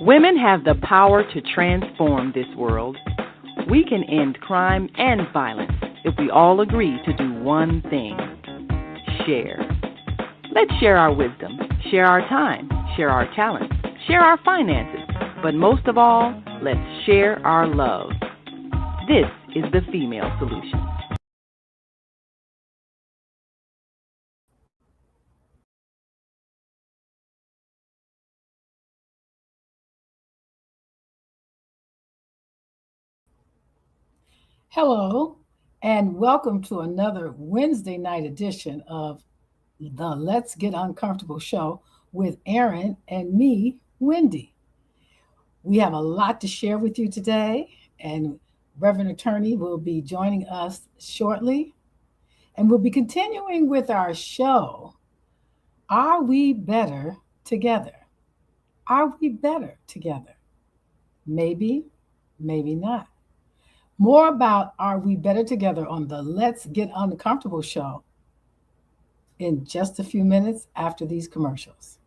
Women have the power to transform this world. We can end crime and violence if we all agree to do one thing: share. Let's share our wisdom, share our time, share our talents, share our finances, but most of all, let's share our love. This is the female solution. Hello, and welcome to another Wednesday night edition of the Let's Get Uncomfortable show with Aaron and me, Wende. We have a lot to share with you today, and Reverend Attorney will be joining us shortly. And we'll be continuing with our show, Are We Better Together? Are we better together? Maybe, maybe not. More about Are We Better Together on the Let's Get Uncomfortable show in just a few minutes after these commercials.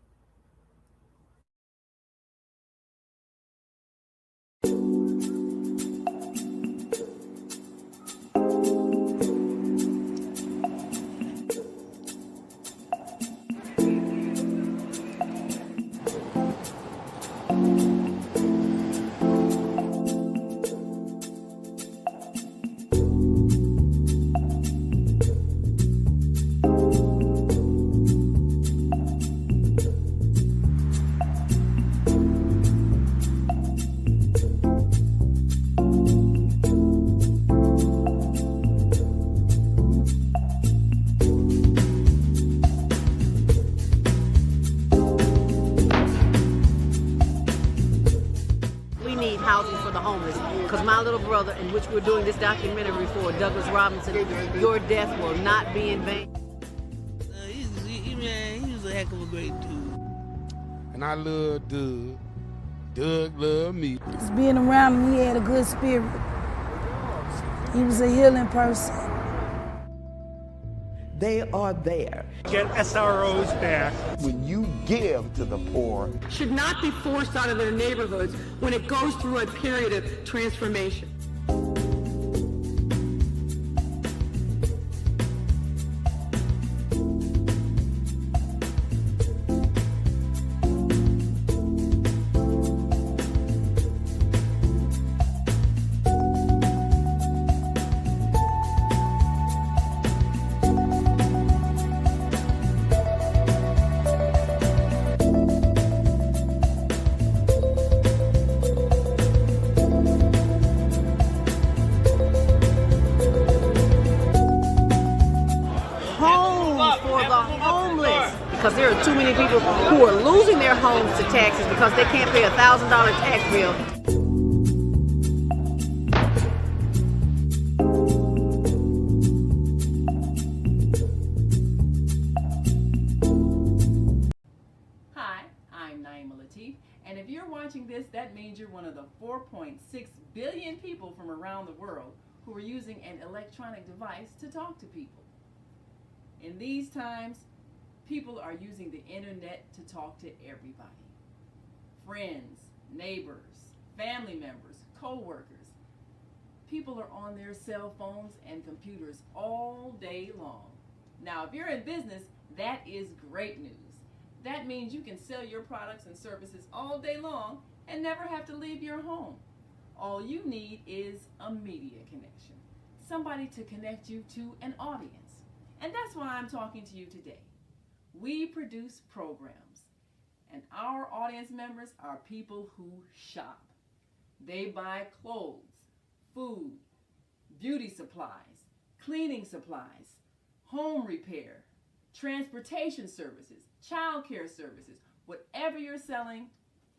In which we're doing this documentary for Douglas Robinson, Your Death Will Not Be in Vain. He was a heck of a great dude. And I love Doug. Doug loved me. Just being around him, he had a good spirit. He was a healing person. They are there. Get SROs back. When you give to the poor, should not be forced out of their neighborhoods when it goes through a period of transformation. Because there are too many people who are losing their homes to taxes because they can't pay a $1,000 tax bill. Hi, I'm Naima Latif, and if you're watching this, that means you're one of the 4.6 billion people from around the world who are using an electronic device to talk to people. In these times, people are using the internet to talk to everybody. Friends, neighbors, family members, co-workers. People are on their cell phones and computers all day long. Now, if you're in business, that is great news. That means you can sell your products and services all day long and never have to leave your home. All you need is a media connection, somebody to connect you to an audience. And that's why I'm talking to you today. We produce programs, and our audience members are people who shop. They buy clothes, food, beauty supplies, cleaning supplies, home repair, transportation services, child care services. Whatever you're selling,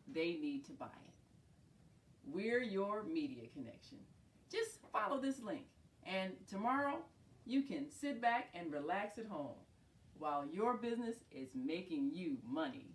they need to buy it. We're your media connection. Just follow this link, and tomorrow you can sit back and relax at home while your business is making you money.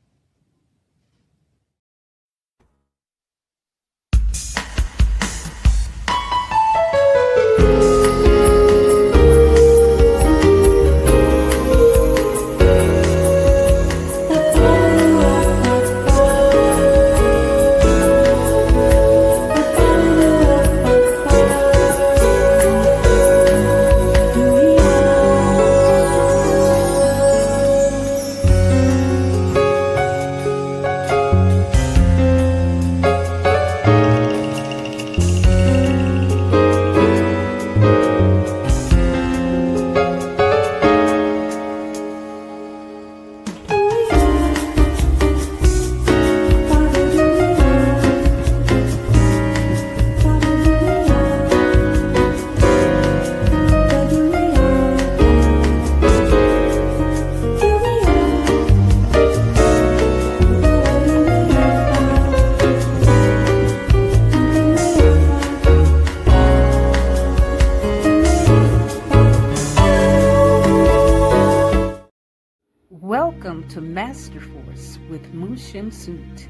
to Masterforce with Mushim Suit.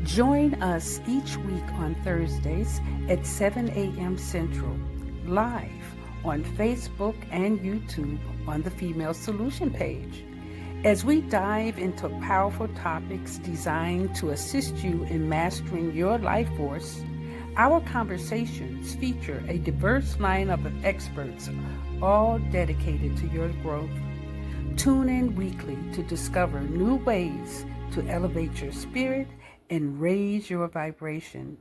Join us each week on Thursdays at 7 a.m. Central, live on Facebook and YouTube on the Female Solution page, as we dive into powerful topics designed to assist you in mastering your life force. Our conversations feature a diverse lineup of experts, all dedicated to your growth. Tune in weekly to discover new ways to elevate your spirit and raise your vibration.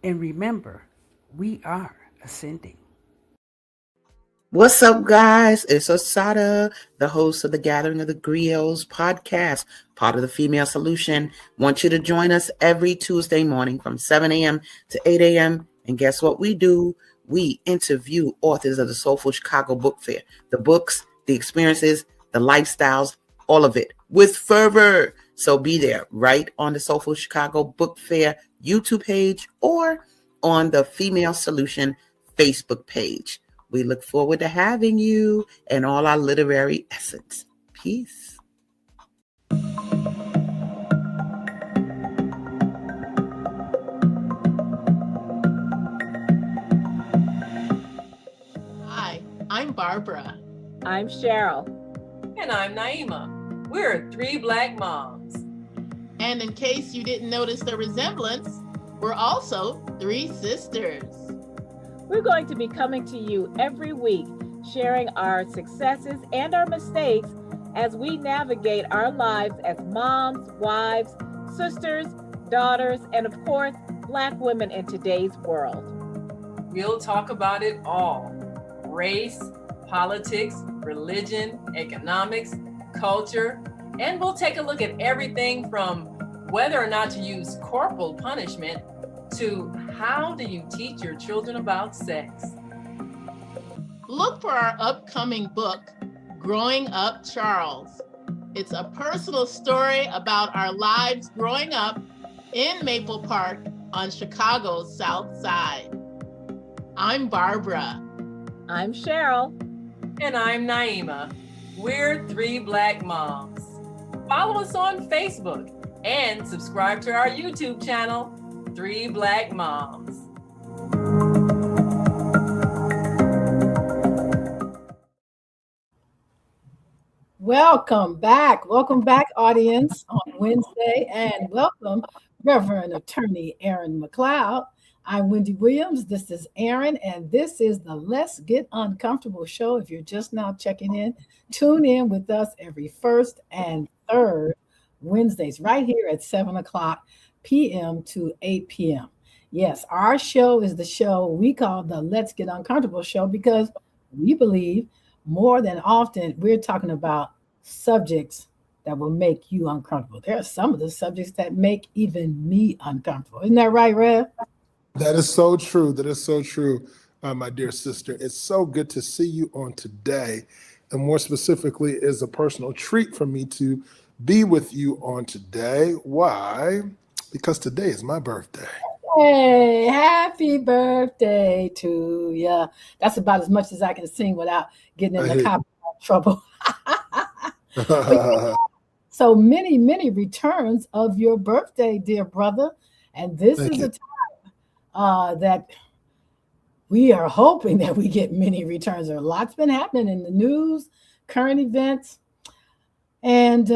And remember, we are ascending. What's up, guys? It's Osada, the host of the Gathering of the Griots podcast, part of the Female Solution. Want you to join us every Tuesday morning from 7 a.m. to 8 a.m. And guess what we do? We interview authors of the Soulful Chicago Book Fair. The books, the experiences, the lifestyles, all of it with fervor. So be there right on the Soulful Chicago Book Fair YouTube page or on the Female Solution Facebook page. We look forward to having you and all our literary essence. Peace. Hi, I'm Barbara. I'm Cheryl. And I'm Naima. We're three Black moms. And in case you didn't notice the resemblance, we're also three sisters. We're going to be coming to you every week, sharing our successes and our mistakes as we navigate our lives as moms, wives, sisters, daughters, and of course, Black women in today's world. We'll talk about it all: race, politics, religion, economics, culture, and we'll take a look at everything from whether or not to use corporal punishment to how do you teach your children about sex. Look for our upcoming book, Growing Up Charles. It's a personal story about our lives growing up in Maple Park on Chicago's South Side. I'm Barbara. I'm Cheryl. And I'm Naima. We're three Black moms. Follow us on Facebook and subscribe to our YouTube channel, Three Black Moms. Welcome back, audience, on Wednesday, and welcome, Reverend Attorney Aaron McLeod. I'm Wendy Williams. This is Aaron, and this is the Let's Get Uncomfortable show. If you're just now checking in, tune in with us every first and third Wednesdays, right here at 7 o'clock p.m. to 8 p.m. Yes, our show is the show we call the Let's Get Uncomfortable show because we believe more than often we're talking about subjects that will make you uncomfortable. There are some of the subjects that make even me uncomfortable. Isn't that right, Rev? That is so true. That is so true, my dear sister. It's so good to see you on today. And more specifically, it's a personal treat for me to be with you on today. Why? Because today is my birthday. Hey, happy birthday to you. That's about as much as I can sing without getting in the copyright trouble. So many returns of your birthday, dear brother. And this is a time that we are hoping that we get many returns. There are lots been happening in the news, current events. And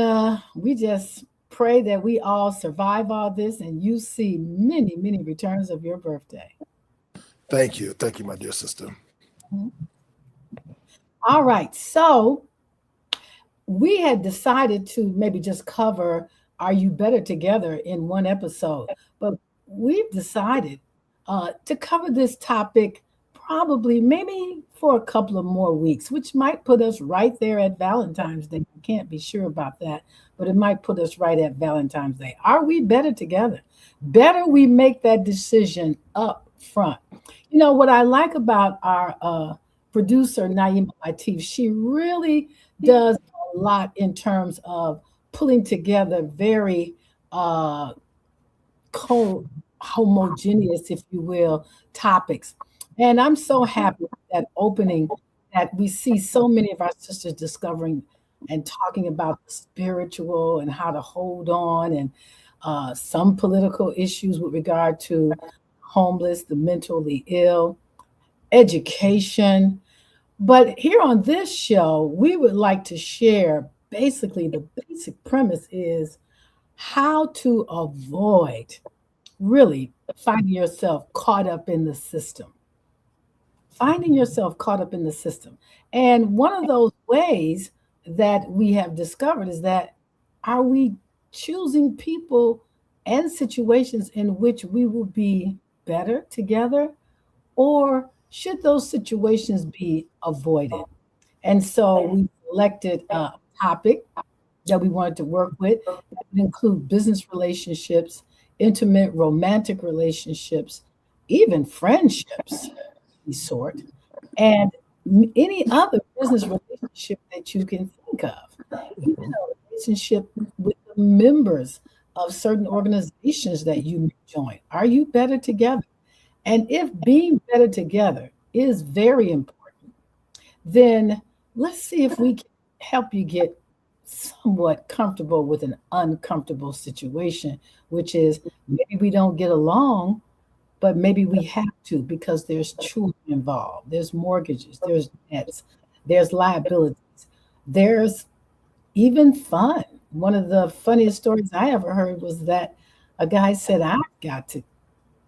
we just pray that we all survive all this and you see many returns of your birthday. Thank you. Thank you, my dear sister. Mm-hmm. All right. So we had decided to maybe just cover Are You Better Together in one episode, but we've decided to cover this topic probably maybe for a couple of more weeks, which might put us right there at Valentine's Day. I can't be sure about that, but it might put us right at Valentine's Day. Are we better together? Better we make that decision up front. You know, what I like about our producer, Naima Latif, she really does a lot in terms of pulling together very homogeneous, if you will, topics. And I'm so happy with that opening that we see so many of our sisters discovering and talking about the spiritual and how to hold on, and some political issues with regard to homeless, the mentally ill, education. But here on this show, we would like to share basically the basic premise is how to avoid really finding yourself caught up in the system. Finding yourself caught up in the system. And one of those ways that we have discovered is that are we choosing people and situations in which we will be better together, or should those situations be avoided? And so we selected a topic that we wanted to work with. It would include business relationships, intimate romantic relationships, even friendships, sort, and any other business relationship that you can think of, even a relationship with the members of certain organizations that you may join. Are you better together? And if being better together is very important, then let's see if we can help you get somewhat comfortable with an uncomfortable situation, which is maybe we don't get along, but maybe we have to because there's children involved, there's mortgages, there's debts, there's liabilities, there's even fun. One of the funniest stories I ever heard was that a guy said, I've got to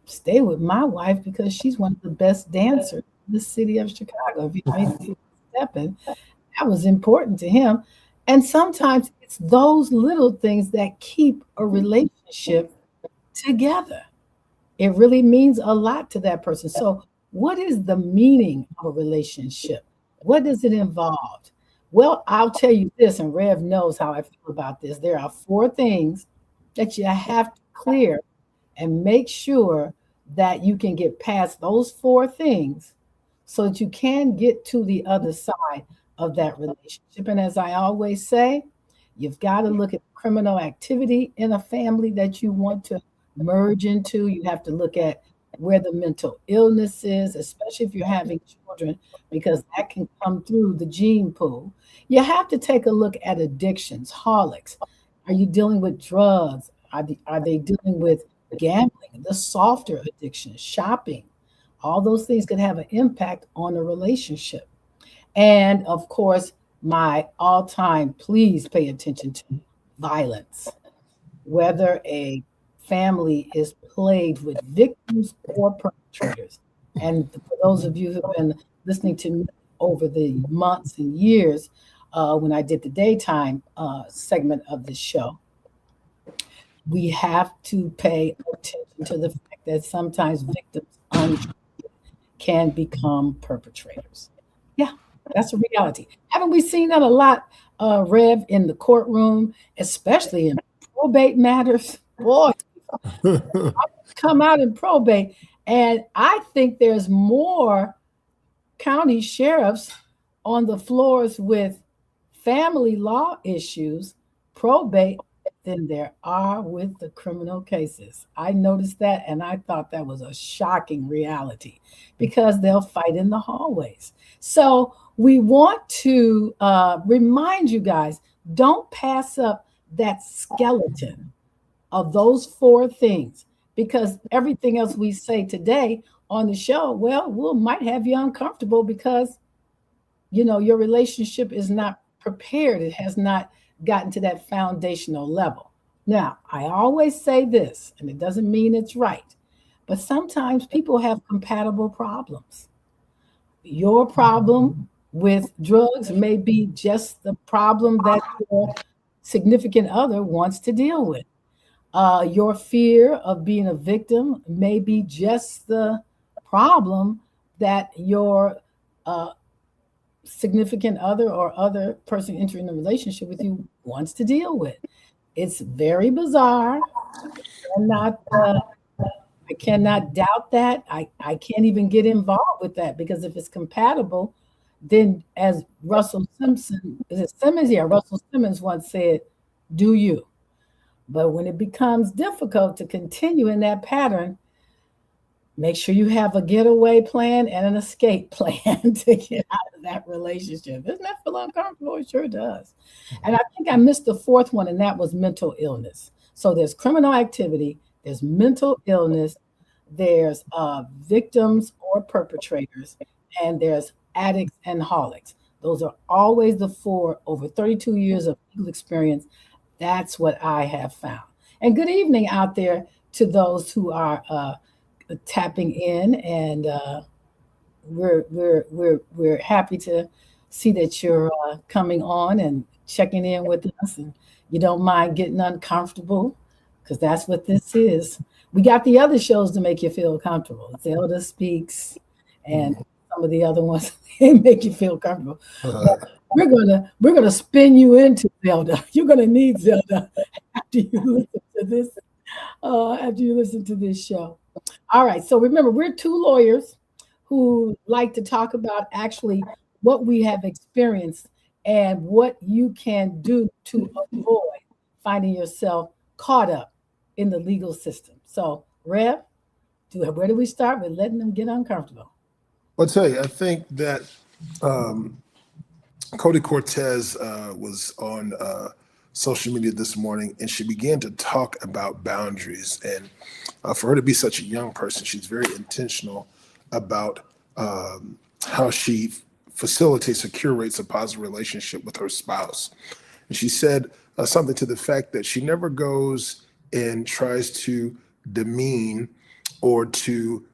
stay with my wife because she's one of the best dancers in the city of Chicago. If you made stepping, that was important to him. And sometimes it's those little things that keep a relationship together. It really means a lot to that person. So, what is the meaning of a relationship? What does it involve? Well, I'll tell you this, and Rev knows how I feel about this. There are 4 things that you have to clear and make sure that you can get past those 4 things so that you can get to the other side of that relationship. And as I always say, you've got to look at criminal activity in a family that you want to merge into. You have to look at where the mental illness is, especially if you're having children, because that can come through the gene pool. You have to take a look at addictions, holics. Are you dealing with drugs? Are they dealing with gambling, the softer addictions, shopping? All those things could have an impact on a relationship. And of course, my all-time, please pay attention to violence. Whether a family is plagued with victims or perpetrators. And for those of you who've been listening to me over the months and years, when I did the daytime segment of this show, we have to pay attention to the fact that sometimes victims can become perpetrators. Yeah, that's a reality. Haven't we seen that a lot, Rev, in the courtroom, especially in probate matters? Boy, come out in probate. And I think there's more county sheriffs on the floors with family law issues, probate, than there are with the criminal cases. I noticed that, and I thought that was a shocking reality because they'll fight in the hallways. So we want to remind you guys, don't pass up that skeleton of those 4 things, because everything else we say today on the show, well, we might have you uncomfortable because, you know, your relationship is not prepared. It has not gotten to that foundational level. Now, I always say this, and it doesn't mean it's right, but sometimes people have compatible problems. Your problem with drugs may be just the problem that your significant other wants to deal with. Your fear of being a victim may be just the problem that your significant other or other person entering a relationship with you wants to deal with. It's very bizarre. I cannot doubt that. I can't even get involved with that, because if it's compatible, then as Russell Simmons once said, do you? But when it becomes difficult to continue in that pattern, make sure you have a getaway plan and an escape plan to get out of that relationship. Doesn't that feel uncomfortable? It sure does. And I think I missed the fourth one, and that was mental illness. So there's criminal activity, there's mental illness, there's victims or perpetrators, and there's addicts and holics. Those are always the four. Over 32 years of legal experience, that's what I have found. And good evening out there to those who are tapping in, and we're happy to see that you're coming on and checking in with us, and you don't mind getting uncomfortable, because that's what this is. We got the other shows to make you feel comfortable. Zelda Speaks and some of the other ones make you feel comfortable. But we're gonna spin you into Zelda. You're gonna need Zelda after you listen to this. After you listen to this show. All right. So remember, we're two lawyers who like to talk about actually what we have experienced and what you can do to avoid finding yourself caught up in the legal system. So, Rev, where do we start with letting them get uncomfortable? I'll tell you, I think that Cody Cortez was on social media this morning, and she began to talk about boundaries. And for her to be such a young person, she's very intentional about how she facilitates or curates a positive relationship with her spouse. And she said something to the fact that she never goes and tries to demean or to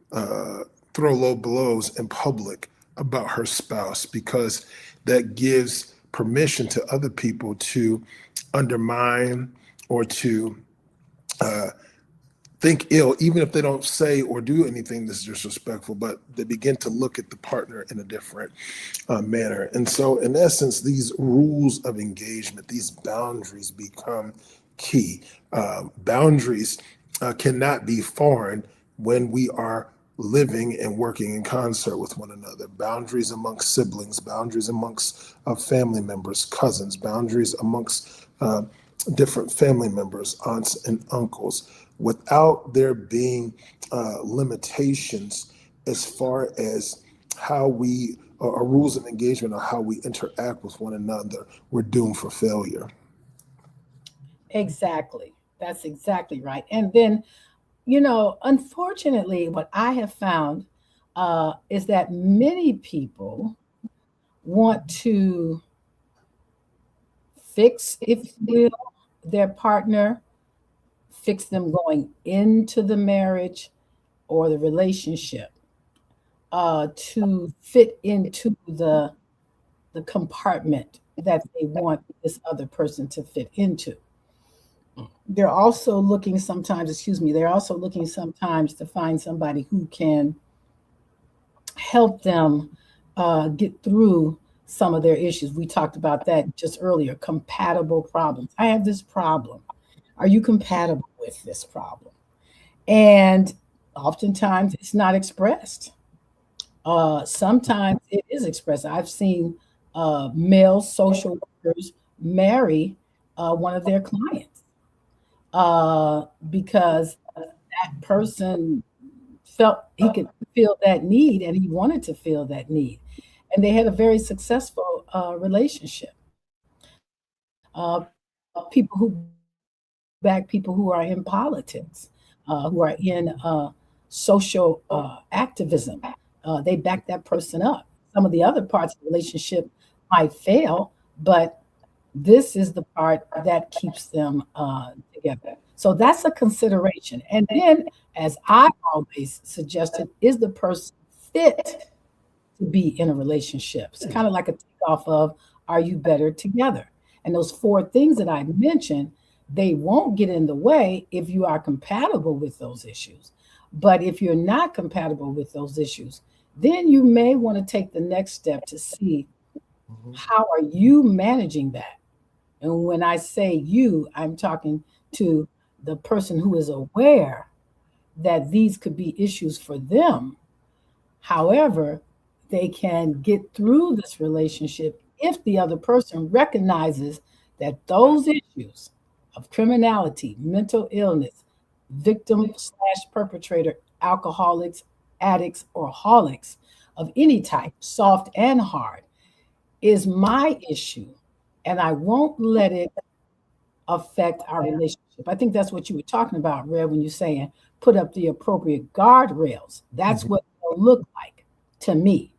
throw low blows in public about her spouse, because that gives permission to other people to undermine or to think ill, even if they don't say or do anything that's disrespectful, but they begin to look at the partner in a different manner. And so in essence, these rules of engagement, these boundaries become key. Boundaries cannot be foreign when we are living and working in concert with one another. Boundaries amongst siblings, boundaries amongst family members, cousins, boundaries amongst different family members, aunts and uncles, without there being limitations as far as how we, or rules of engagement, or how we interact with one another, we're doomed for failure. Exactly. That's exactly right. And then, unfortunately, what I have found is that many people want to fix, if you will, their partner, fix them going into the marriage or the relationship to fit into the compartment that they want this other person to fit into. They're also looking sometimes to find somebody who can help them get through some of their issues. We talked about that just earlier, compatible problems. I have this problem. Are you compatible with this problem? And oftentimes it's not expressed. Sometimes it is expressed. I've seen male social workers marry one of their clients because that person felt he could feel that need, and he wanted to feel that need. And they had a very successful relationship. People who are in politics, who are in social activism, they back that person up. Some of the other parts of the relationship might fail, but this is the part that keeps them together. So that's a consideration. And then, as I always suggested, is the person fit to be in a relationship? It's kind of like a takeoff of, are you better together? And those four things that I mentioned, they won't get in the way if you are compatible with those issues. But if you're not compatible with those issues, then you may want to take the next step to see how are you managing that. And when I say you, I'm talking to the person who is aware that these could be issues for them. However, they can get through this relationship if the other person recognizes that those issues of criminality, mental illness, victim/perpetrator, alcoholics, addicts, or holics of any type, soft and hard, is my issue, and I won't let it affect our relationship. I think that's what you were talking about, Red, when you're saying put up the appropriate guardrails. That's what it'll look like to me.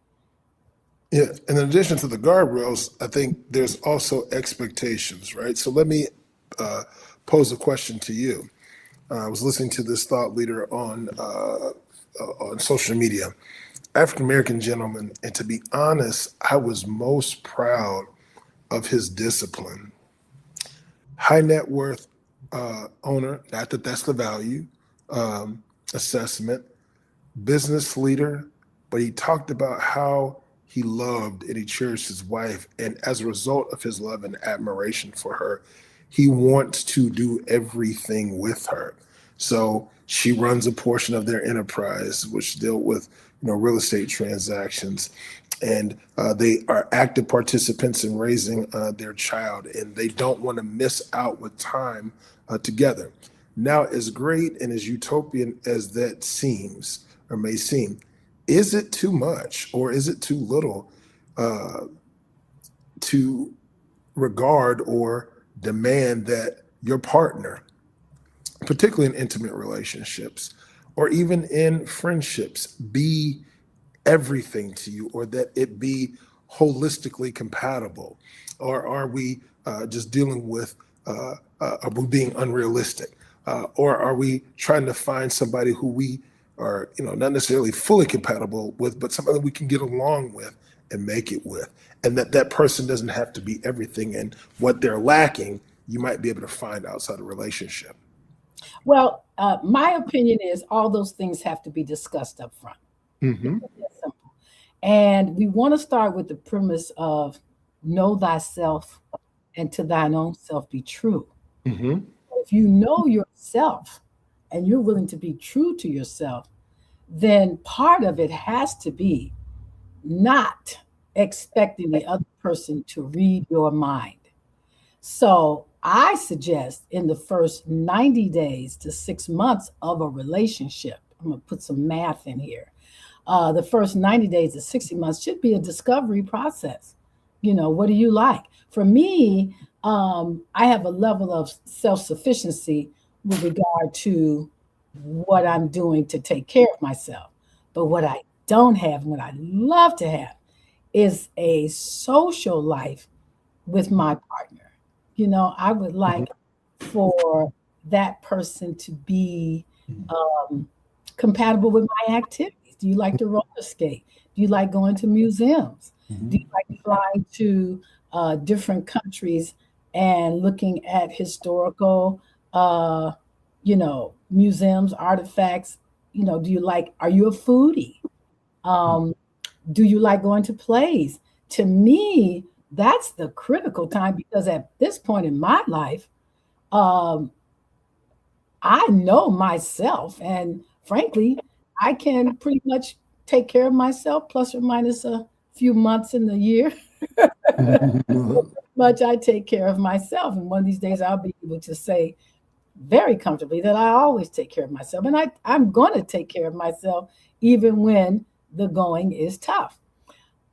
Yeah, and in addition to the guardrails, I think there's also expectations, right? So let me pose a question to you. I was listening to this thought leader on social media, African American gentleman, and to be honest, I was most proud of his discipline. High net worth owner, not that that's the value assessment, business leader, but he talked about how he loved and he cherished his wife. And as a result of his love and admiration for her, he wants to do everything with her. So she runs a portion of their enterprise, which dealt with real estate transactions. And they are active participants in raising their child, and they don't want to miss out with time together. Now, as great and as utopian as that seems or may seem, is it too much or is it too little to regard or demand that your partner, particularly in intimate relationships or even in friendships, be everything to you, or that it be holistically compatible? Or are we just dealing with, are we being unrealistic? Or are we trying to find somebody who we are, not necessarily fully compatible with, but somebody we can get along with and make it with? And that person doesn't have to be everything, and what they're lacking, you might be able to find outside a relationship. Well, my opinion is all those things have to be discussed up front. Mm-hmm. And we want to start with the premise of know thyself and to thine own self be true. Mm-hmm. If you know yourself and you're willing to be true to yourself, then part of it has to be not expecting the other person to read your mind. So I suggest in the first 90 days to 6 months of a relationship, I'm going to put some math in here. The first 90 days to 60 months should be a discovery process. What do you like? For me, I have a level of self-sufficiency with regard to what I'm doing to take care of myself. But what I don't have, and what I love to have, is a social life with my partner. I would like for that person to be compatible with my activities. Do you like to roller skate? Do you like going to museums? Mm-hmm. Do you like flying to different countries and looking at historical, museums, artifacts? Are you a foodie? Do you like going to plays? To me, that's the critical time, because at this point in my life, I know myself, and frankly, I can pretty much take care of myself, plus or minus a few months in the year. Much I take care of myself, and one of these days I'll be able to say very comfortably that I always take care of myself, and I'm going to take care of myself even when the going is tough.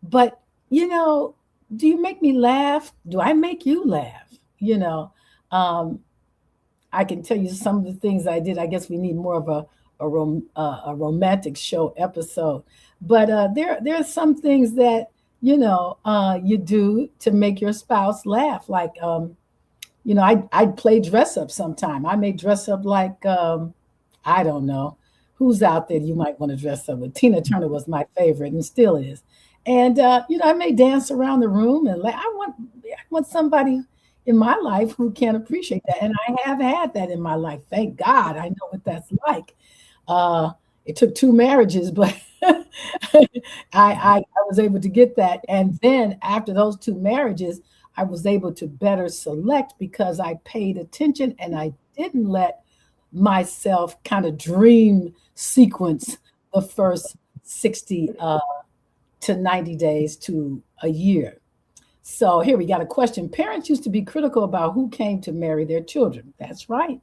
But do you make me laugh? Do I make you laugh? I can tell you some of the things I did. I guess we need more of a romantic show episode. But there are some things that you do to make your spouse laugh. Like I'd play dress up sometime. I may dress up like I don't know who's out there you might want to dress up with. Tina Turner was my favorite and still is. And I may dance around the room and I want somebody in my life who can appreciate that. And I have had that in my life. Thank God. I know what that's like. It took 2 marriages, but I was able to get that. And then after those 2 marriages, I was able to better select because I paid attention and I didn't let myself kind of dream sequence the first 60 to 90 days to a year. So here we got a question. Parents used to be critical about who came to marry their children. That's right.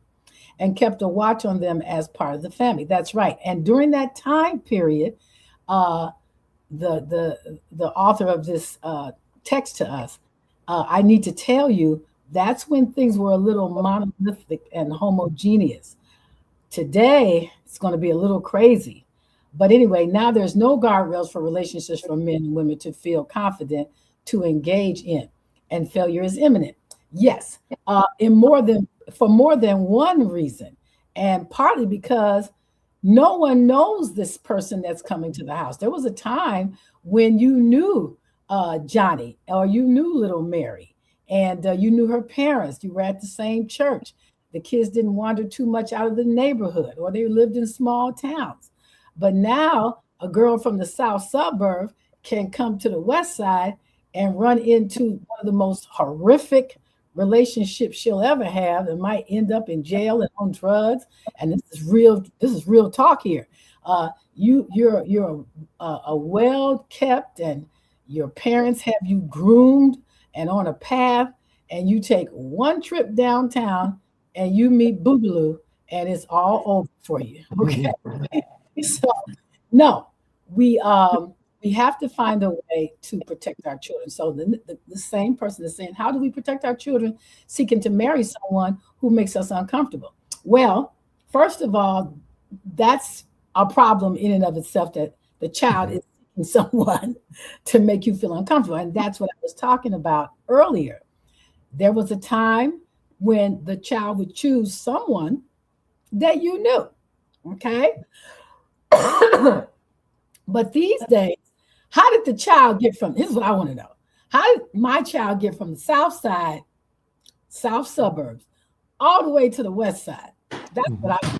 and kept a watch on them as part of the family. That's right. And during that time period, the author of this text to us, I need to tell you, that's when things were a little monolithic and homogeneous. Today, it's going to be a little crazy. But anyway, now there's no guardrails for relationships for men and women to feel confident to engage in, and failure is imminent. Yes, for more than one reason, and partly because no one knows this person that's coming to the house. There was a time when you knew Johnny, or you knew little Mary, and you knew her parents. You were at the same church. The kids didn't wander too much out of the neighborhood, or they lived in small towns. But now a girl from the south suburb can come to the west side and run into one of the most horrific relationships she'll ever have, and might end up in jail and on drugs. And this is real talk here. You're a well kept, and your parents have you groomed and on a path, and you take one trip downtown and you meet Boogaloo, and it's all over for you. Okay. So no, we have to find a way to protect our children. So the same person is saying, how do we protect our children seeking to marry someone who makes us uncomfortable? Well, first of all, that's a problem in and of itself, that the child is seeking someone to make you feel uncomfortable. And that's what I was talking about earlier. There was a time when the child would choose someone that you knew, okay? But these days, how did the child get from, here's what I want to know. How did my child get from the south side, south suburbs, all the way to the west side? That's what I.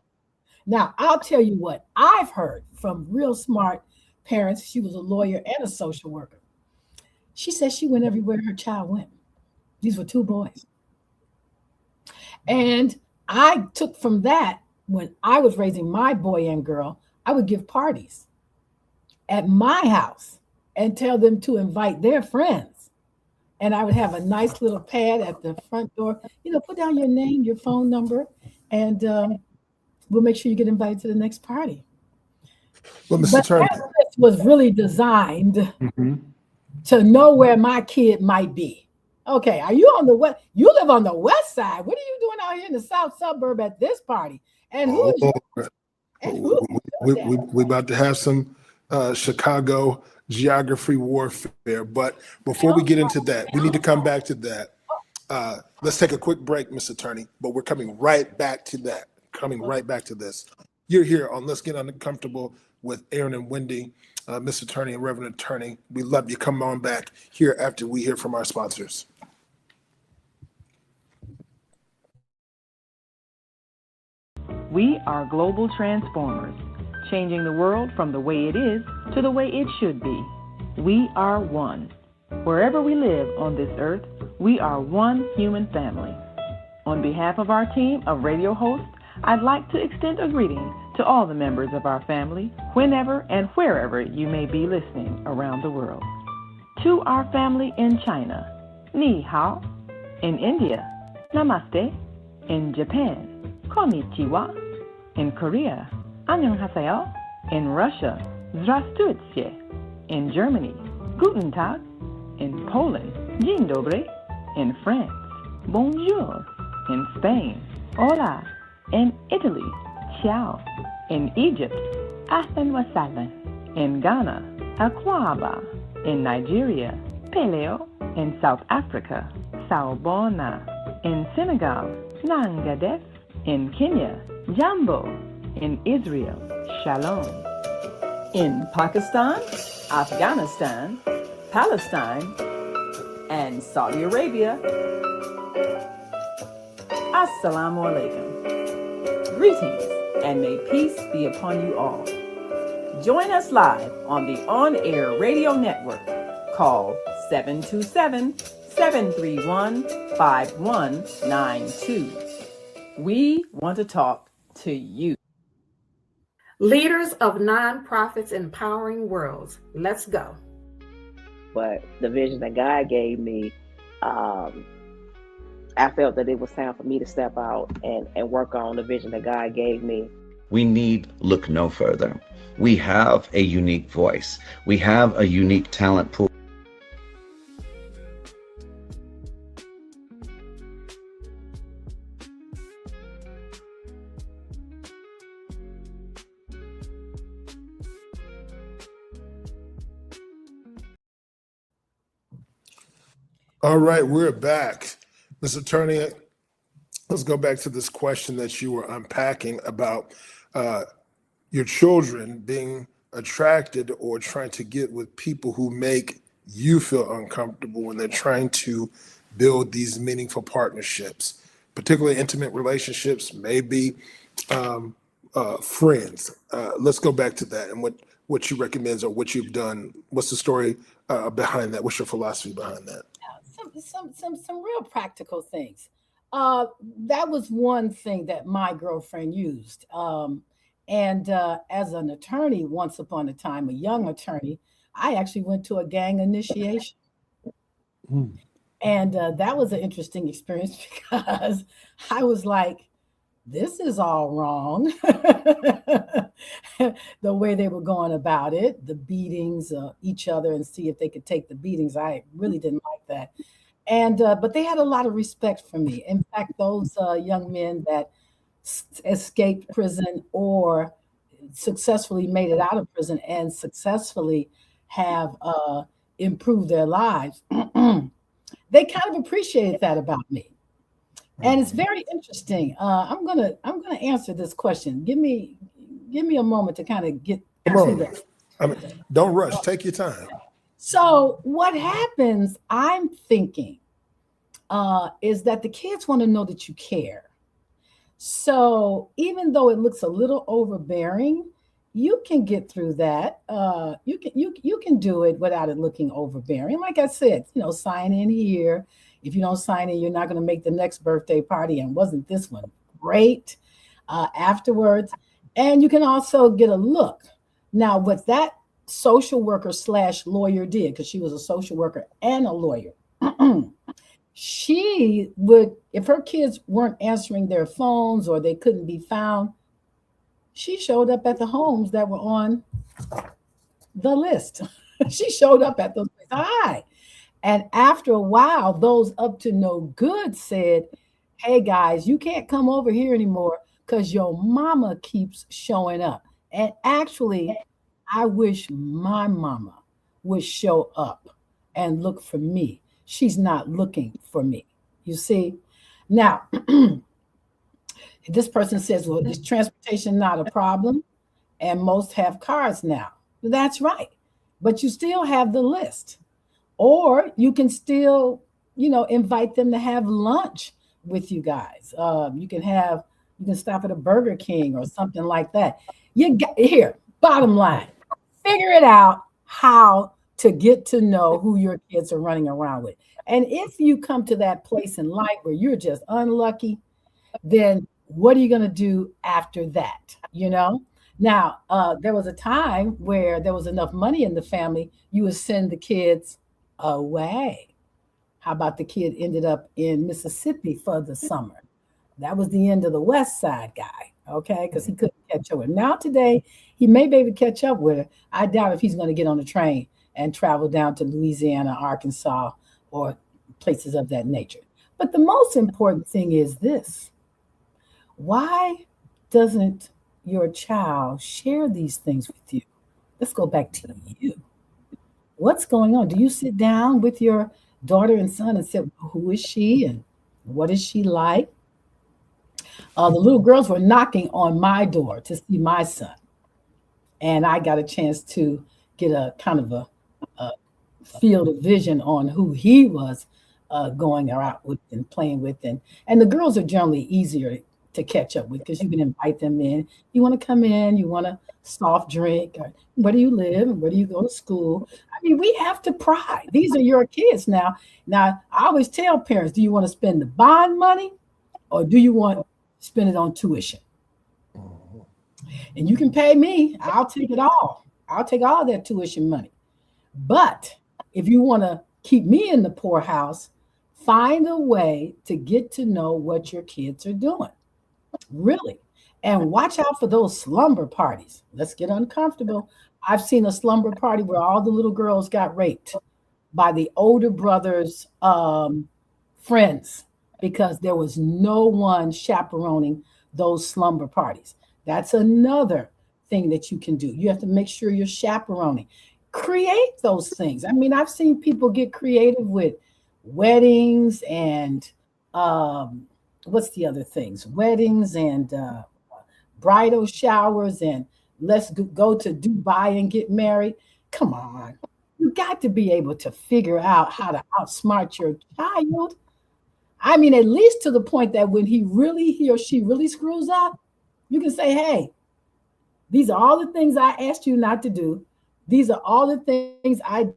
Now, I'll tell you what I've heard from real smart parents. She was a lawyer and a social worker. She said she went everywhere her child went. These were two boys. And I took from that, when I was raising my boy and girl, I would give parties at my house and tell them to invite their friends. And I would have a nice little pad at the front door, put down your name, your phone number, and we'll make sure you get invited to the next party. Well, Mr. But Turner, that list was really designed to know where my kid might be. Okay, are you on the west? You live on the west side. What are you doing out here in the south suburb at this party? And who is we about to have some Chicago geography warfare. But before we get into that, we need to come back to that. Let's take a quick break, Mr. Attorney, but we're coming right back to that. Coming right back to this. You're here on Let's Get Uncomfortable with Aaron and Wendy, Mr. Attorney and Reverend Attorney. We love you. Come on back here after we hear from our sponsors. We are global transformers, changing the world from the way it is to the way it should be. We are one. Wherever we live on this earth, we are one human family. On behalf of our team of radio hosts, I'd like to extend a greeting to all the members of our family, whenever and wherever you may be listening around the world. To our family in China, Ni Hao. In India, Namaste. In Japan, Konnichiwa. In Korea, Annyeonghaseyo. In Russia, Здравствуйте. In Germany, Guten Tag. In Poland, Dzień dobry. In France, Bonjour. In Spain, Hola. In Italy, Ciao. In Egypt, Ahlan wa sahlan. In Ghana, Akwaba. In Nigeria, Peleo. In South Africa, Sawubona. In Senegal, Nangadef. In Kenya, Jambo. In Israel, Shalom. In Pakistan, Afghanistan, Palestine, and Saudi Arabia, Assalamu alaikum. Greetings, and may peace be upon you all. Join us live on the on-air radio network called 727-731-5192. We want to talk to you. Leaders of nonprofits empowering worlds. Let's go. But the vision that God gave me, I I felt that it was time for me to step out and work on the vision that God gave me. We need look no further. We have a unique voice. We have a unique talent pool. All right, we're back. Ms. Attorney, let's go back to this question that you were unpacking about your children being attracted or trying to get with people who make you feel uncomfortable when they're trying to build these meaningful partnerships, particularly intimate relationships, maybe friends. Let's go back to that and what you recommend or what you've done. What's the story behind that? What's your philosophy behind that? Some real practical things. That was one thing that my girlfriend used. And as an attorney, once upon a time, a young attorney, I actually went to a gang initiation. And that was an interesting experience because I was like, this is all wrong. The way they were going about it, the beatings each other and see if they could take the beatings. I really didn't like that. And but they had a lot of respect for me. In fact, those young men that escaped prison or successfully made it out of prison and successfully have improved their lives, they kind of appreciated that about me. And it's very interesting. I'm gonna answer this question. Give me a moment to kind of get to that. I mean, don't rush. Take your time. So what happens, I'm thinking, is that the kids want to know that you care. So even though it looks a little overbearing, you can get through that. You can do it without it looking overbearing. Like I said, sign in here. If you don't sign in, you're not going to make the next birthday party. And wasn't this one great afterwards? And you can also get a look. Now, what that social worker / lawyer did, because she was a social worker and a lawyer, she would, if her kids weren't answering their phones or they couldn't be found, she showed up at the homes that were on the list. She showed up at those places. Hi. And after a while, those up to no good said, hey guys, you can't come over here anymore because your mama keeps showing up. And actually, I wish my mama would show up and look for me. She's not looking for me. You see? Now, this person says, well, is transportation not a problem? And most have cars now. That's right. But you still have the list. Or you can still, invite them to have lunch with you guys. You can stop at a Burger King or something like that. Here, bottom line, figure it out how to get to know who your kids are running around with. And if you come to that place in life where you're just unlucky, then what are you going to do after that? Now, there was a time where there was enough money in the family, you would send the kids away. How about the kid ended up in Mississippi for the summer? That was the end of the West Side guy, okay? Because he couldn't catch up with her. Now today, he may be able to catch up with her. I doubt if he's going to get on a train and travel down to Louisiana, Arkansas, or places of that nature. But the most important thing is this. Why doesn't your child share these things with you? Let's go back to you. What's going on? Do you sit down with your daughter and son and say, who is she and what is she like? The little girls were knocking on my door to see my son. And I got a chance to get a kind of a field of vision on who he was going out with and playing with. And the girls are generally easier to catch up with because you can invite them in. You want to come in, you want a soft drink, or where do you live and where do you go to school? I mean, we have to pry. These are your kids now. Now, I always tell parents, do you want to spend the bond money or do you want to spend it on tuition? And you can pay me. I'll take it all. I'll take all that tuition money. But if you want to keep me in the poorhouse, Find a way to get to know what your kids are doing, really. And watch out for those slumber parties. Let's get uncomfortable. I've seen a slumber party where all the little girls got raped by the older brother's friends because there was no one chaperoning those slumber parties. That's another thing that you can do. You have to make sure you're chaperoning. Create those things. I mean, I've seen people get creative with weddings and what's the other things? Weddings and bridal showers and let's go to Dubai and get married. Come on. You got to be able to figure out how to outsmart your child. I mean, at least to the point that when he or she really screws up, you can say, hey, these are all the things I asked you not to do. These are all the things I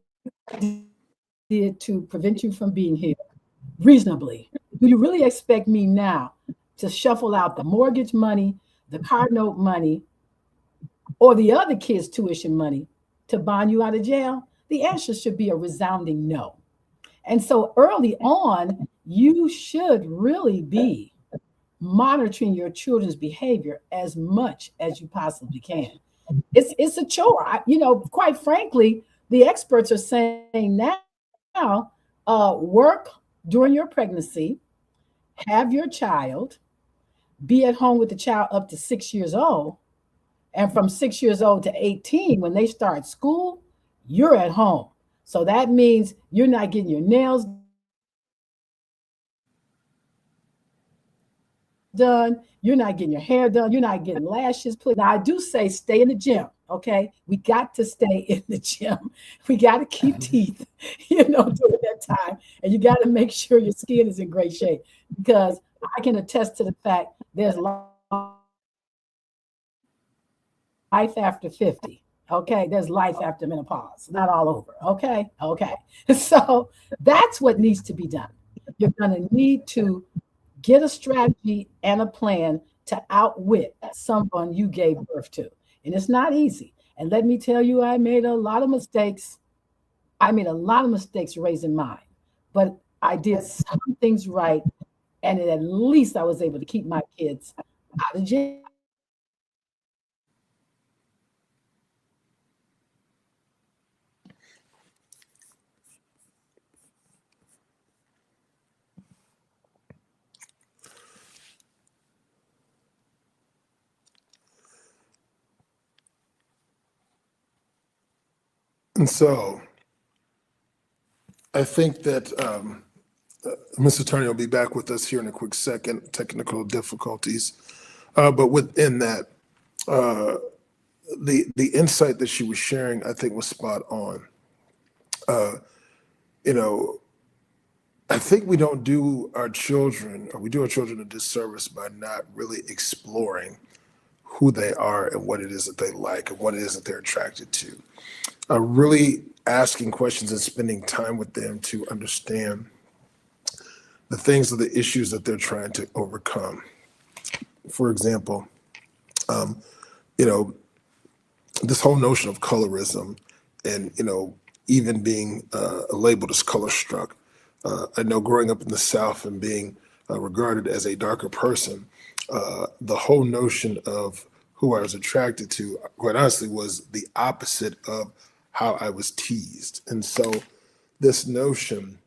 did to prevent you from being here reasonably. Do you really expect me now to shuffle out the mortgage money, the car note money, or the other kids' tuition money to bond you out of jail? The answer should be a resounding no. And so early on, you should really be monitoring your children's behavior as much as you possibly can. It's a chore. Quite frankly, the experts are saying now, work during your pregnancy, have your child, be at home with the child up to 6 years old, and from 6 years old to 18, when they start school, you're at home. So that means you're not getting your nails done. You're not getting your hair done. You're not getting lashes put. Now, I do say stay in the gym, okay? We got to stay in the gym. We got to keep teeth, during that time. And you got to make sure your skin is in great shape because I can attest to the fact there's life after 50. Okay, there's life after menopause, not all over. Okay. So that's what needs to be done. You're going to need to get a strategy and a plan to outwit someone you gave birth to. And it's not easy. And let me tell you, I made a lot of mistakes. Raising mine, but I did some things right. And at least I was able to keep my kids out of jail. And so I think that Ms. Attorney will be back with us here in a quick second, technical difficulties. But within that, the insight that she was sharing, I think was spot on. I think we don't do our children, or we do our children a disservice by not really exploring who they are and what it is that they like and what it is that they're attracted to. Really asking questions and spending time with them to understand the things or the issues that they're trying to overcome. For example, this whole notion of colorism and, even being labeled as color struck. I know growing up in the South and being regarded as a darker person, the whole notion of who I was attracted to, quite honestly, was the opposite of how I was teased. And so this notion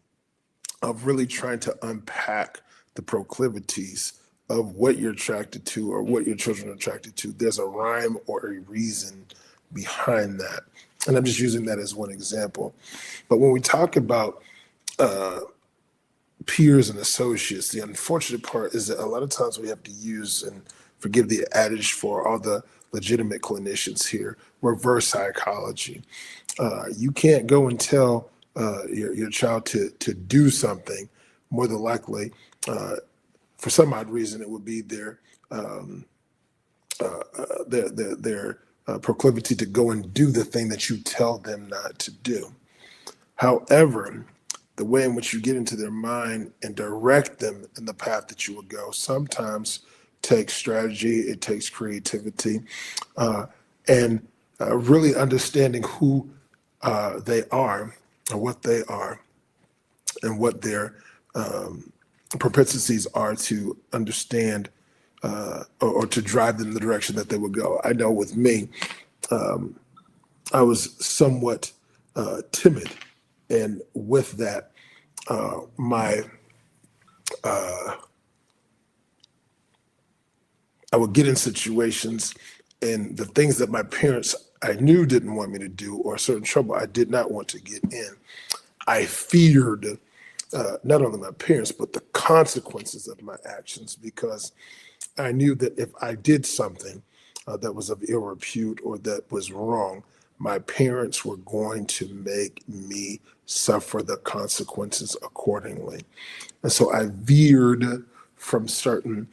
of really trying to unpack the proclivities of what you're attracted to or what your children are attracted to, there's a rhyme or a reason behind that. And I'm just using that as one example. But when we talk about peers and associates, the unfortunate part is that a lot of times we have to use, and forgive the adage for all the legitimate clinicians here, reverse psychology. You can't go and tell your child to do something. More than likely, for some odd reason, it would be their proclivity to go and do the thing that you tell them not to do. However, the way in which you get into their mind and direct them in the path that you will go sometimes takes strategy, it takes creativity, and really understanding who they are and what they are and what their propensities are to understand or to drive them in the direction that they would go. I know with me, I was somewhat timid, and with that, I would get in situations, and the things that my parents I knew didn't want me to do, or certain trouble I did not want to get in, I feared not only my parents, but the consequences of my actions, because I knew that if I did something that was of ill repute or that was wrong, my parents were going to make me suffer the consequences accordingly. And so I veered from certain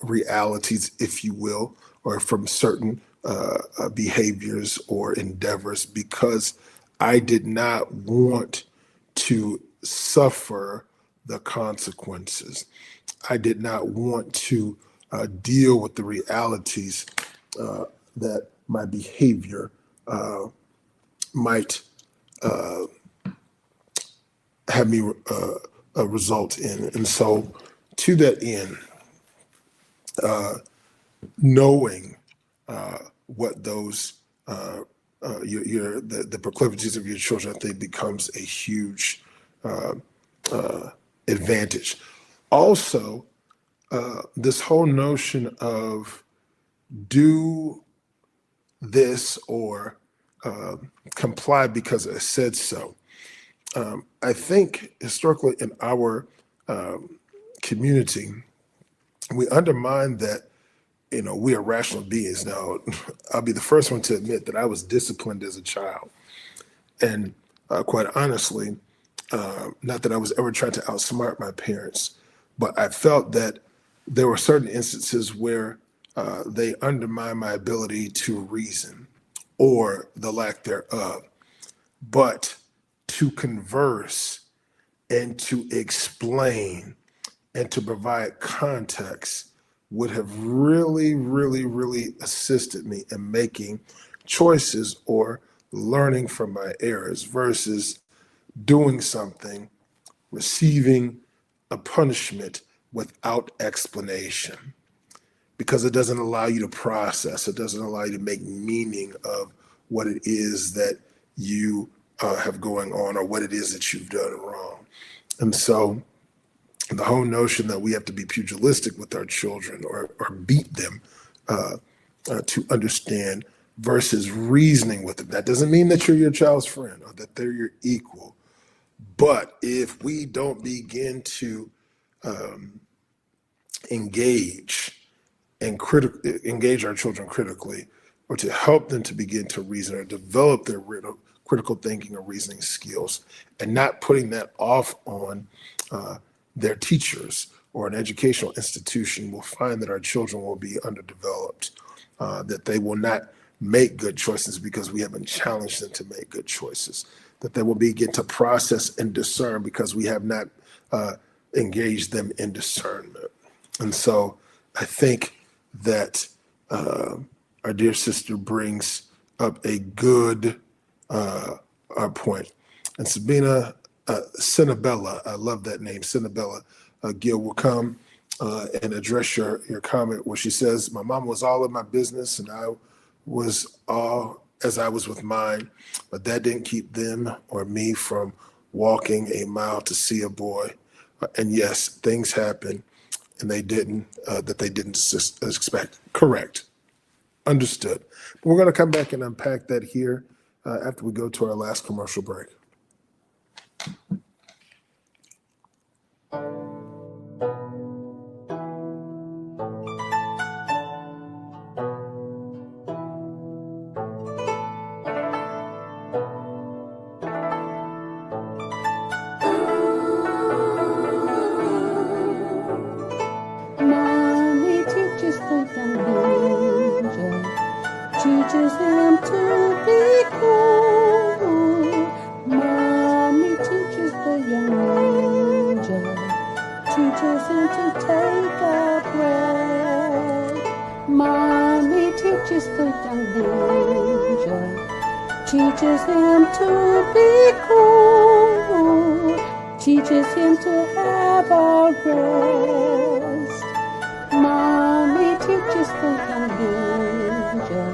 realities, if you will, or from certain behaviors or endeavors, because I did not want to suffer the consequences. I did not want to deal with the realities that my behavior might have me result in. And so to that end, knowing what those the proclivities of your children, I think, becomes a huge advantage. Also, this whole notion of do this or comply because I said so. I think historically in our community, we undermine that, we are rational beings. Now, I'll be the first one to admit that I was disciplined as a child. And quite honestly, not that I was ever trying to outsmart my parents, but I felt that there were certain instances where they undermined my ability to reason, or the lack thereof. But to converse and to explain and to provide context would have really, really, really assisted me in making choices or learning from my errors, versus doing something, receiving a punishment without explanation, because it doesn't allow you to process. It doesn't allow you to make meaning of what it is that you have going on, or what it is that you've done wrong. And so the whole notion that we have to be pugilistic with our children or beat them to understand, versus reasoning with them. That doesn't mean that you're your child's friend or that they're your equal. But if we don't begin to engage our children critically, or to help them to begin to reason or develop their critical thinking or reasoning skills, and not putting that off on their teachers or an educational institution, we'll find that our children will be underdeveloped, that they will not make good choices because we haven't challenged them to make good choices, that they will begin to process and discern because we have not engaged them in discernment. And so I think that our dear sister brings up a good point. And Sabina Cinnabella, I love that name, Cinnabella Gill, will come and address your comment where she says, my mom was all in my business and I was all as I was with mine, but that didn't keep them or me from walking a mile to see a boy. And yes, things happen and they didn't expect. Correct. Understood. But we're going to come back and unpack that here after we go to our last commercial break. Mommy teaches the young ninja, teaches him to be cool. Mommy teaches the young ninja, teaches him to take a breath. Mommy teaches the young ninja, teaches him to be cool. teaches him to have a rest. Mommy teaches the young ninja,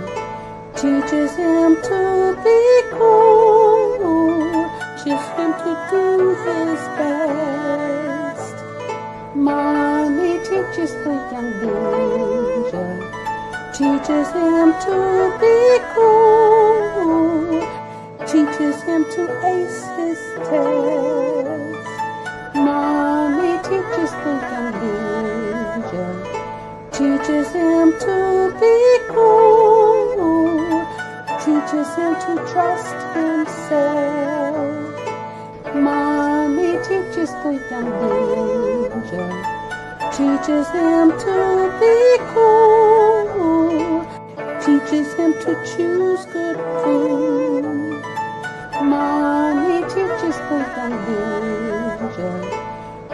teaches him to be cool, teaches him to do his best. Mommy teaches the young ninja, teaches him to be cool, teaches him to ace his test. Mommy teaches the young ninja, teaches him to be cool, teaches him to trust himself. Mommy teaches the young ninja, teaches him to be cool, teaches him to choose good food. Mommy teaches the young ninja,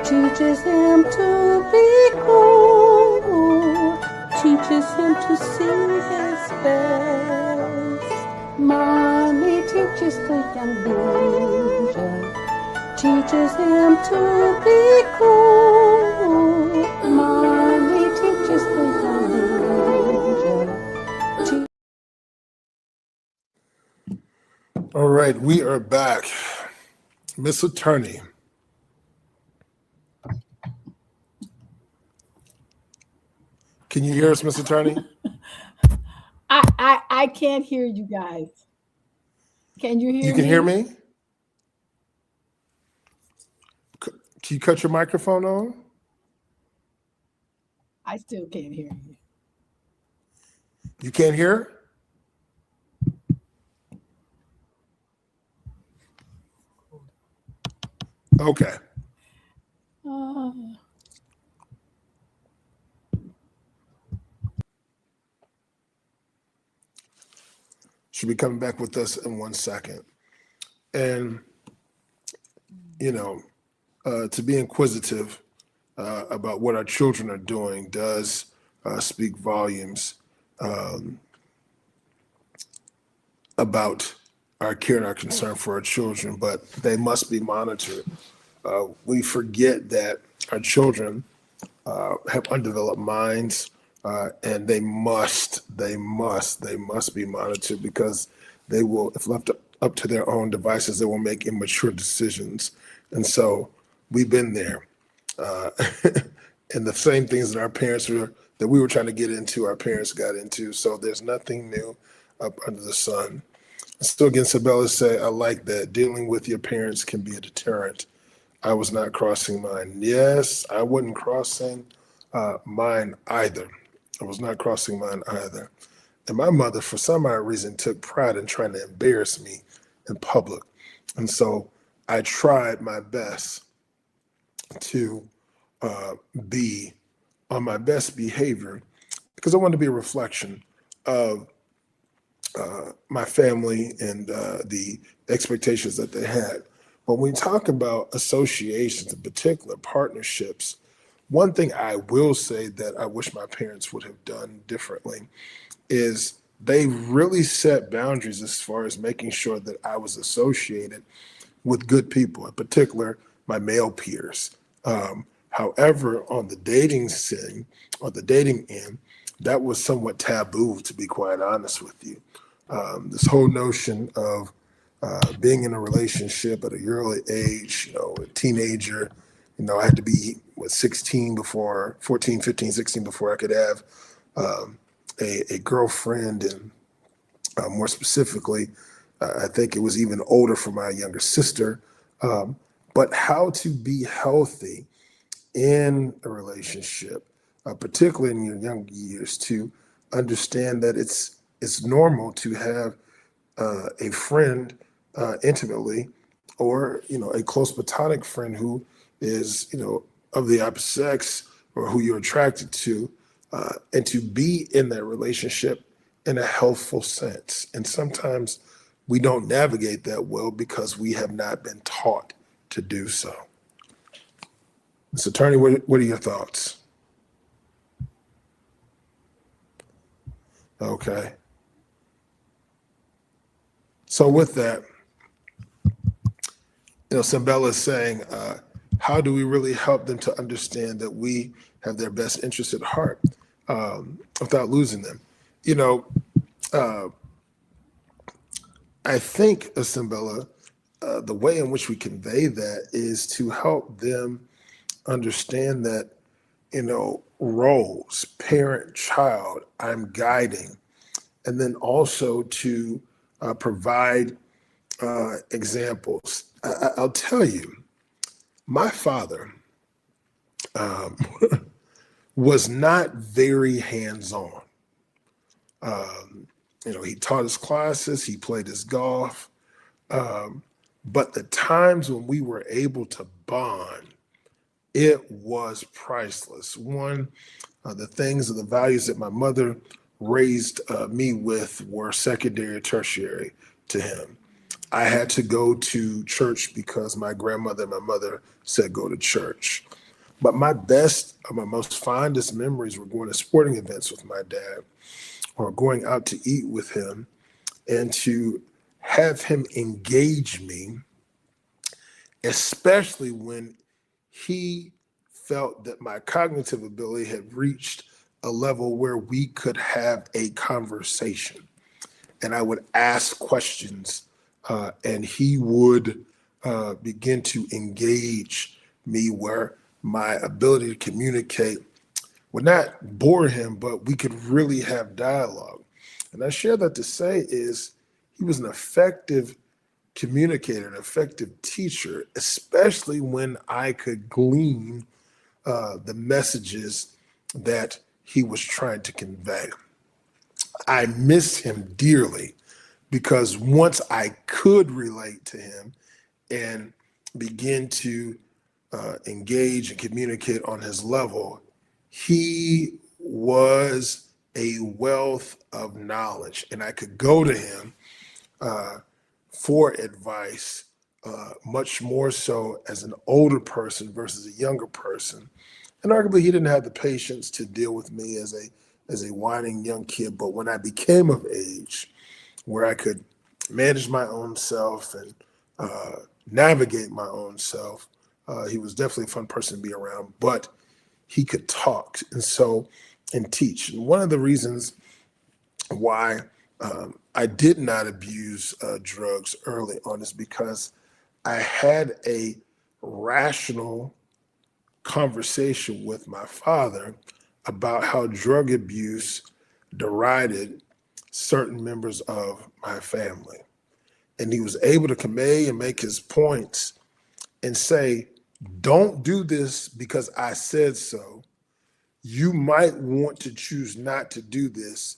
teaches him to be cool, teaches him to see his best. Mommy teaches the young ninja, teaches him to be cool. Mommy teaches the young ninja. All right, we are back. Miss Attorney. Can you hear us, Miss Attorney? I can't hear you guys. Can you hear me? You can hear me? Can you cut your microphone on? I still can't hear you. You can't hear? Okay. She'll be coming back with us in 1 second. And, to be inquisitive about what our children are doing does speak volumes about our care and our concern for our children, but they must be monitored. We forget that our children have undeveloped minds, and they must be monitored, because they will, if left up to their own devices, they will make immature decisions. And so we've been there. And the same things that our parents that we were trying to get into, our parents got into. So there's nothing new up under the sun. Still again, Sabella say, I like that. Dealing with your parents can be a deterrent. I was not crossing mine. Yes, I wasn't crossing mine either. I was not crossing mine either. And my mother, for some odd reason, took pride in trying to embarrass me in public. And so I tried my best to be on my best behavior, because I wanted to be a reflection of my family and the expectations that they had. When we talk about associations, in particular partnerships, one thing I will say that I wish my parents would have done differently is they really set boundaries as far as making sure that I was associated with good people, in particular my male peers. However, on the dating scene, or the dating end, that was somewhat taboo, to be quite honest with you. This whole notion of being in a relationship at a early age, a teenager, I had to be 14, 15, 16 before I could have a girlfriend. And more specifically, I think it was even older for my younger sister. But how to be healthy in a relationship, particularly in your young years, to understand that it's normal to have a friend intimately, or a close platonic friend who is of the opposite sex, or who you're attracted to, and to be in that relationship in a healthful sense. And sometimes we don't navigate that well because we have not been taught to do so. Mr. Attorney, what are your thoughts? Okay. So with that, Simbella is saying, how do we really help them to understand that we have their best interest at heart without losing them? I think, Simbella, the way in which we convey that is to help them understand that, roles, parent, child, I'm guiding, and then also to provide examples. I'll tell you, my father was not very hands-on. He taught his classes, he played his golf, but the times when we were able to bond, it was priceless. One, the things and the values that my mother raised me with were secondary or tertiary to him. I had to go to church because my grandmother and my mother said go to church. But my most fondest memories were going to sporting events with my dad or going out to eat with him, and to have him engage me, especially when he felt that my cognitive ability had reached a level where we could have a conversation. And I would ask questions, and he would begin to engage me where my ability to communicate would not bore him, but we could really have dialogue. And I share that to say is he was an effective communicator, an effective teacher, especially when I could glean the messages that he was trying to convey. I miss him dearly because once I could relate to him and begin to engage and communicate on his level, he was a wealth of knowledge, and I could go to him for advice, much more so as an older person versus a younger person. And arguably, he didn't have the patience to deal with me as a whining young kid. But when I became of age, where I could manage my own self and navigate my own self, he was definitely a fun person to be around. But he could talk and teach. And one of the reasons why I did not abuse drugs early on is because I had a rational conversation with my father about how drug abuse derided certain members of my family. And he was able to convey and make his points and say, don't do this because I said so. You might want to choose not to do this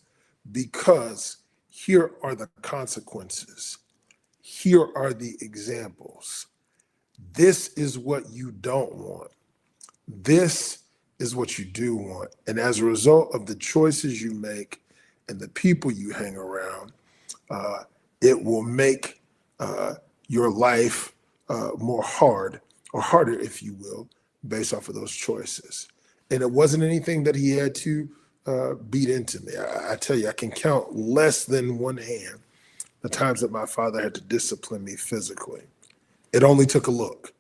because here are the consequences. Here are the examples. This is what you don't want. This is what you do want. And as a result of the choices you make and the people you hang around, it will make your life more hard, or harder, if you will, based off of those choices. And it wasn't anything that he had to beat into me. I tell you, I can count less than one hand the times that my father had to discipline me physically. It only took a look.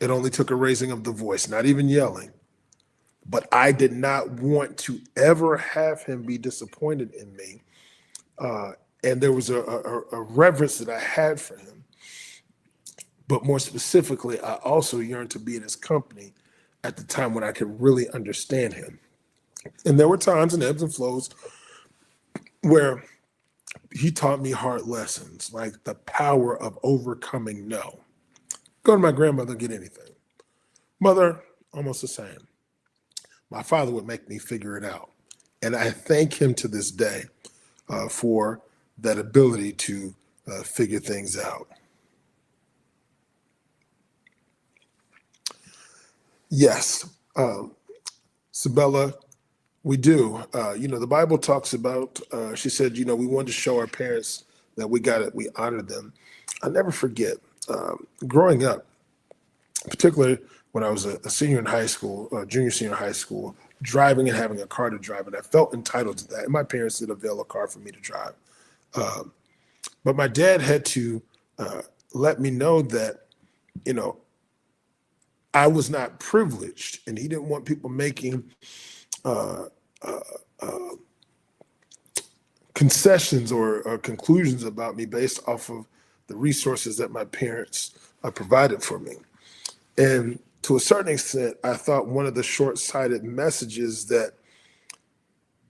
It only took a raising of the voice, not even yelling. But I did not want to ever have him be disappointed in me. And there was a reverence that I had for him. But more specifically, I also yearned to be in his company at the time when I could really understand him. And there were times and ebbs and flows where he taught me hard lessons, like the power of overcoming no. Go to my grandmother, get anything. Mother, almost the same. My father would make me figure it out. And I thank him to this day for that ability to figure things out. Yes, Sabella, we do. The Bible talks about, she said, we wanted to show our parents that we honored them. I'll never forget, growing up, particularly when I was a senior in high school, junior, senior high school, driving and having a car to drive, and I felt entitled to that. And my parents did avail a car for me to drive. But my dad had to let me know that I was not privileged, and he didn't want people making concessions or conclusions about me based off of the resources that my parents provided for me. And to a certain extent, I thought one of the short-sighted messages that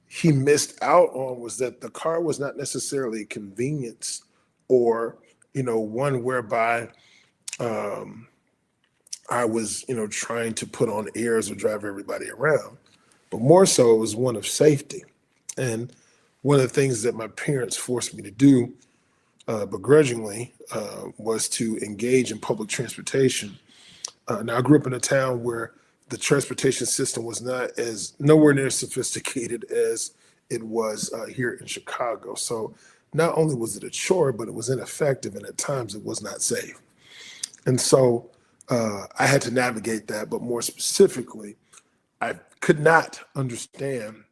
he missed out on was that the car was not necessarily a convenience or, one whereby I was, trying to put on airs or drive everybody around, but more so it was one of safety. And one of the things that my parents forced me to do begrudgingly was to engage in public transportation. Now, I grew up in a town where the transportation system was nowhere near as sophisticated as it was here in Chicago. So not only was it a chore, but it was ineffective, and at times it was not safe. And so I had to navigate that, but more specifically, I could not understand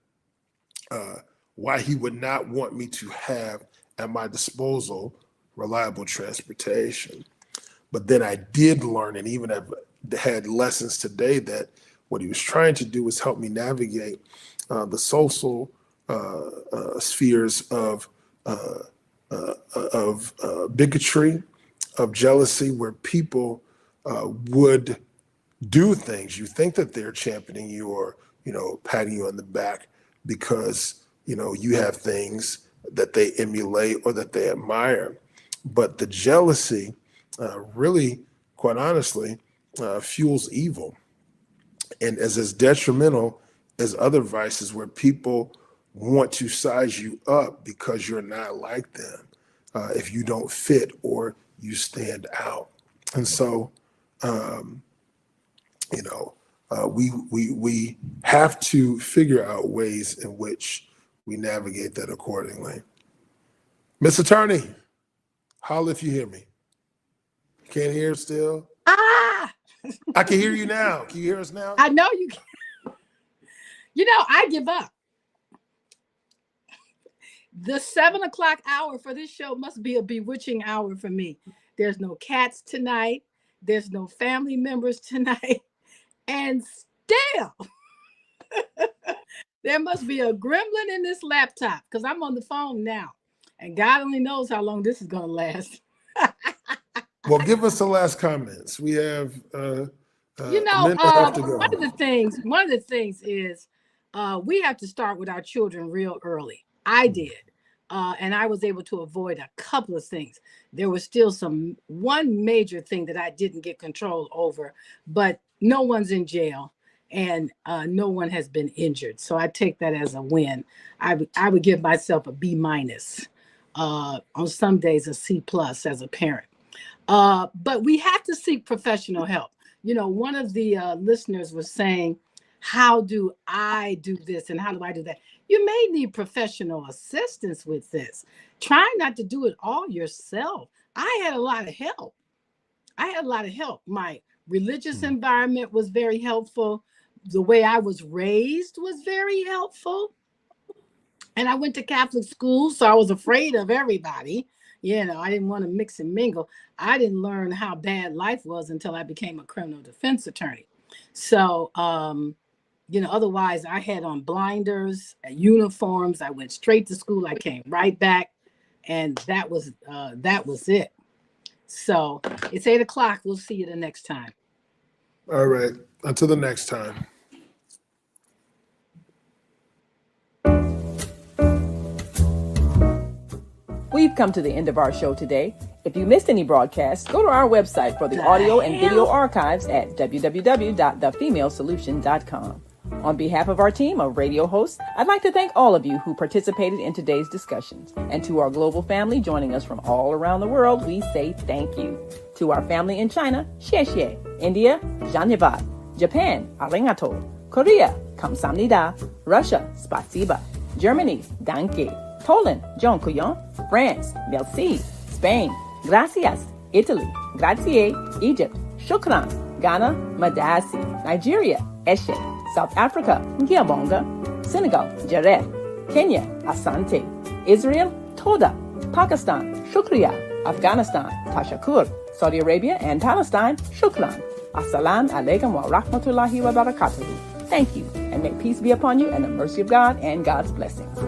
why he would not want me to have at my disposal reliable transportation. But then I did learn, and even have had lessons today, that what he was trying to do was help me navigate the social spheres of bigotry, of jealousy, where people would do things. You think that they're championing you or, patting you on the back because, you have things that they emulate or that they admire. But the jealousy really, quite honestly, fuels evil and is as detrimental as other vices where people want to size you up because you're not like them, if you don't fit or you stand out. And so, we have to figure out ways in which we navigate that accordingly. Miss Attorney, holla if you hear me. Can't hear still? Ah! I can hear you now. Can you hear us now? I know you can. I give up. The 7 o'clock hour for this show must be a bewitching hour for me. There's no cats tonight. There's no family members tonight. And still, there must be a gremlin in this laptop because I'm on the phone now. And God only knows how long this is going to last. Well, give us the last comments. We have one of the things is we have to start with our children real early. I did. And I was able to avoid a couple of things. There was still one major thing that I didn't get control over, but no one's in jail and no one has been injured. So I take that as a win. I would give myself a B-, on some days a C+ as a parent. But we have to seek professional help. One of the listeners was saying, how do I do this and how do I do that? You may need professional assistance with this. Try not to do it all yourself. I had a lot of help. My religious environment was very helpful. The way I was raised was very helpful. And I went to Catholic school, so I was afraid of everybody. I didn't want to mix and mingle. I didn't learn how bad life was until I became a criminal defense attorney. So, otherwise I had on blinders, uniforms. I went straight to school. I came right back, and that was it. So it's 8 o'clock. We'll see you the next time. All right. Until the next time. We've come to the end of our show today. If you missed any broadcasts, go to our website for the audio and video archives at www.thefemalesolution.com. On behalf of our team of radio hosts, I'd like to thank all of you who participated in today's discussions. And to our global family joining us from all around the world, we say thank you. To our family in China, xie xie. India, dhanyavad. Japan, arigato. Korea, kamsamnida. Russia, spasiba. Germany, danke. Poland, dziękuję. France, merci. Spain, gracias. Italy, grazie. Egypt, shukran. Ghana, madasi. Nigeria, eshe. South Africa, ngiyabonga. Senegal, jareh. Kenya, asante. Israel, toda. Pakistan, shukriya. Afghanistan, tashakur. Saudi Arabia and Palestine, shukran. Assalamu alaikum wa rahmatullahi wa barakatuhu. Thank you, and may peace be upon you and the mercy of God and God's blessings.